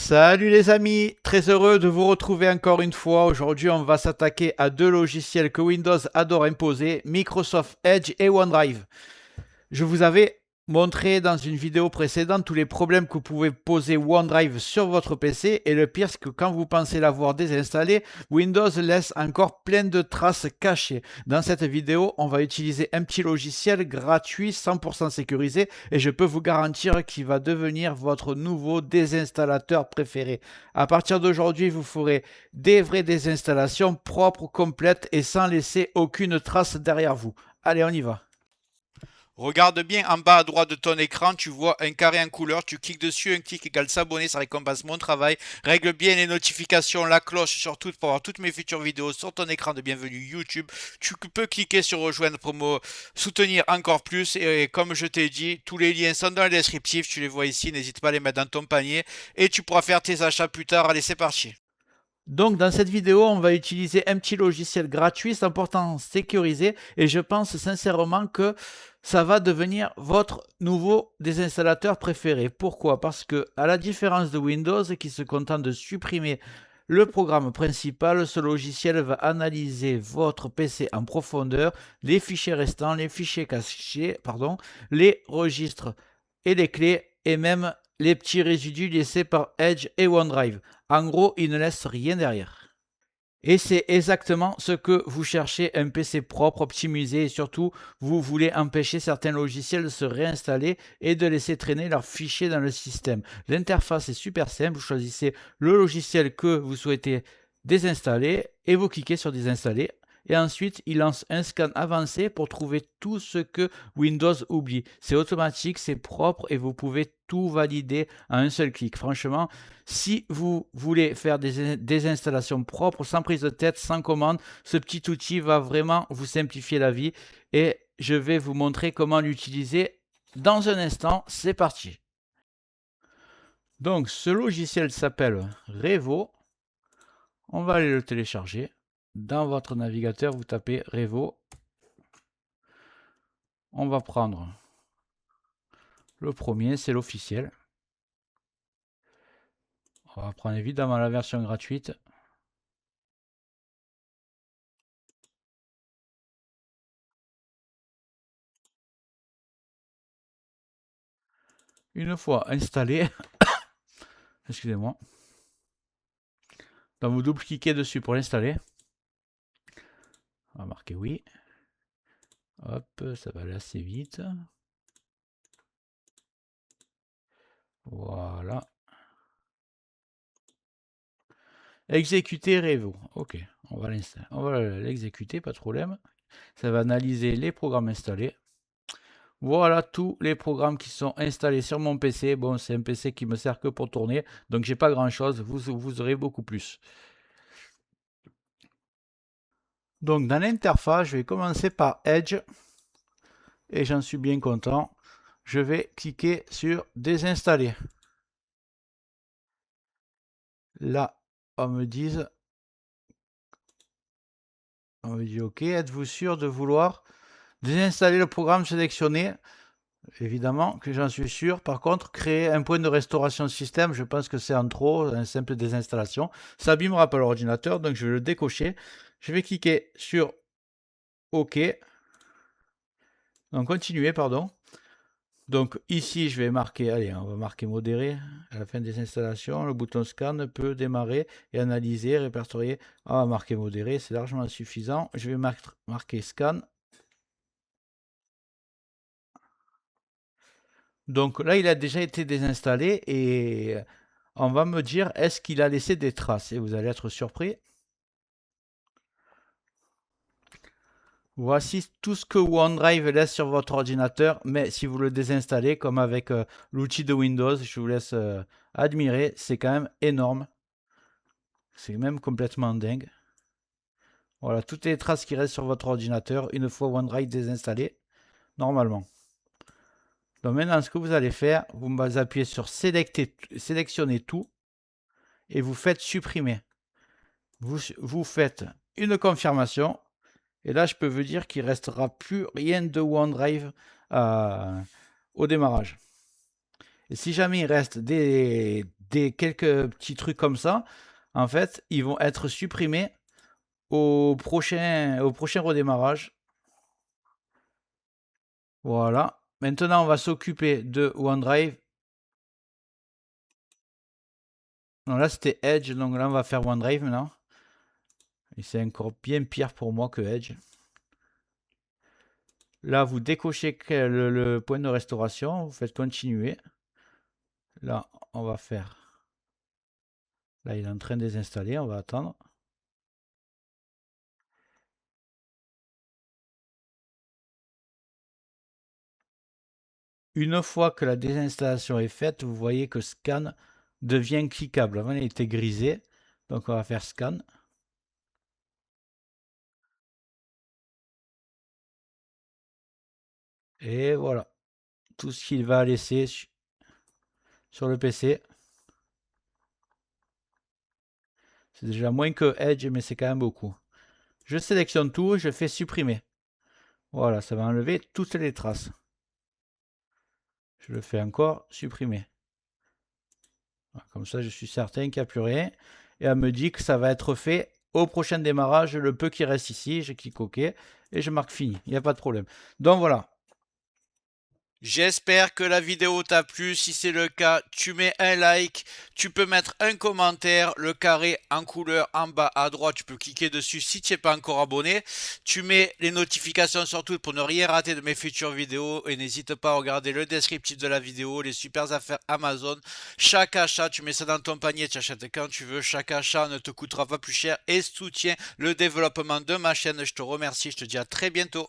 Salut les amis, très heureux de vous retrouver encore une fois. Aujourd'hui, on va s'attaquer à deux logiciels que Windows adore imposer, Microsoft Edge et OneDrive. Je vous avais montré dans une vidéo précédente tous les problèmes que vous pouvez poser OneDrive sur votre PC et le pire c'est que quand vous pensez l'avoir désinstallé, Windows laisse encore plein de traces cachées. Dans cette vidéo, on va utiliser un petit logiciel gratuit 100% sécurisé et je peux vous garantir qu'il va devenir votre nouveau désinstallateur préféré. À partir d'aujourd'hui, vous ferez des vraies désinstallations propres, complètes et sans laisser aucune trace derrière vous. Allez, on y va. Regarde bien en bas à droite de ton écran, tu vois un carré en couleur, tu cliques dessus, un clic égale s'abonner, ça récompense mon travail. Règle bien les notifications, la cloche surtout pour avoir toutes mes futures vidéos sur ton écran de bienvenue YouTube. Tu peux cliquer sur rejoindre pour me soutenir encore plus et comme je t'ai dit, tous les liens sont dans le descriptif, tu les vois ici, n'hésite pas à les mettre dans ton panier et tu pourras faire tes achats plus tard. Allez, c'est parti. Donc dans cette vidéo, on va utiliser un petit logiciel gratuit, 100% sécurisé et je pense sincèrement que ça va devenir votre nouveau désinstallateur préféré. Pourquoi? Parce que à la différence de Windows qui se contente de supprimer le programme principal, ce logiciel va analyser votre PC en profondeur, les fichiers restants, les fichiers cachés, les registres et les clés et même les petits résidus laissés par Edge et OneDrive. En gros, il ne laisse rien derrière. Et c'est exactement ce que vous cherchez, un PC propre, optimisé et surtout, vous voulez empêcher certains logiciels de se réinstaller et de laisser traîner leurs fichiers dans le système. L'interface est super simple, vous choisissez le logiciel que vous souhaitez désinstaller et vous cliquez sur désinstaller. Et ensuite, il lance un scan avancé pour trouver tout ce que Windows oublie. C'est automatique, c'est propre et vous pouvez tout valider à un seul clic. Franchement, si vous voulez faire des installations propres, sans prise de tête, sans commande, ce petit outil va vraiment vous simplifier la vie et je vais vous montrer comment l'utiliser dans un instant. C'est parti. Donc, ce logiciel s'appelle Revo. On va aller le télécharger. Dans votre navigateur, vous tapez Revo. On va prendre le premier, c'est l'officiel. On va prendre évidemment la version gratuite. Une fois installé, excusez-moi, donc vous double-cliquez dessus pour l'installer. On va marquer oui. Hop, ça va aller assez vite. Voilà. Exécuter Revo. Ok, on va l'exécuter, pas de problème. Ça va analyser les programmes installés. Voilà tous les programmes qui sont installés sur mon PC. Bon, c'est un PC qui me sert que pour tourner, donc j'ai pas grand chose. Vous aurez beaucoup plus. Donc dans l'interface, je vais commencer par Edge et j'en suis bien content. Je vais cliquer sur désinstaller. Là, on me dit OK, êtes-vous sûr de vouloir désinstaller le programme sélectionné? Évidemment que j'en suis sûr. Par contre, créer un point de restauration système, je pense que c'est en trop, une simple désinstallation. Ça abîmera pas l'ordinateur, donc je vais le décocher. Je vais cliquer sur OK. Donc continuer, pardon. Donc ici, je vais marquer, allez, on va marquer modéré. À la fin des installations, le bouton scan peut démarrer et analyser, répertorier. On va marquer modéré, c'est largement suffisant. Je vais marquer scan. Donc là, il a déjà été désinstallé et on va me dire est-ce qu'il a laissé des traces et vous allez être surpris. Voici tout ce que OneDrive laisse sur votre ordinateur, mais si vous le désinstallez, comme avec l'outil de Windows, je vous laisse admirer, c'est quand même énorme. C'est même complètement dingue. Voilà, toutes les traces qui restent sur votre ordinateur une fois OneDrive désinstallé, normalement. Donc maintenant, ce que vous allez faire, vous appuyez sur sélectionner tout et vous faites supprimer. Vous faites une confirmation et là, je peux vous dire qu'il ne restera plus rien de OneDrive au démarrage. Et si jamais il reste des quelques petits trucs comme ça, en fait, ils vont être supprimés au prochain redémarrage. Voilà. Maintenant, on va s'occuper de OneDrive. Non, là, c'était Edge, donc là, on va faire OneDrive maintenant. Et c'est encore bien pire pour moi que Edge. Là, vous décochez le point de restauration, vous faites continuer. Là, on va faire. Là, il est en train de désinstaller, on va attendre. Une fois que la désinstallation est faite, vous voyez que Scan devient cliquable. Avant, il était grisé. Donc, on va faire Scan. Et voilà. Tout ce qu'il va laisser sur le PC. C'est déjà moins que Edge, mais c'est quand même beaucoup. Je sélectionne tout, je fais supprimer. Voilà, ça va enlever toutes les traces. Je le fais encore, supprimer. Voilà, comme ça, je suis certain qu'il n'y a plus rien. Et elle me dit que ça va être fait au prochain démarrage. Le peu qui reste ici, je clique OK et je marque fini. Il n'y a pas de problème. Donc voilà. J'espère que la vidéo t'a plu. Si c'est le cas, tu mets un like, tu peux mettre un commentaire, le carré en couleur en bas à droite, tu peux cliquer dessus si tu n'es pas encore abonné. Tu mets les notifications surtout pour ne rien rater de mes futures vidéos et n'hésite pas à regarder le descriptif de la vidéo, les super affaires Amazon. Chaque achat, tu mets ça dans ton panier, tu achètes quand tu veux. Chaque achat ne te coûtera pas plus cher et soutient le développement de ma chaîne. Je te remercie, je te dis à très bientôt.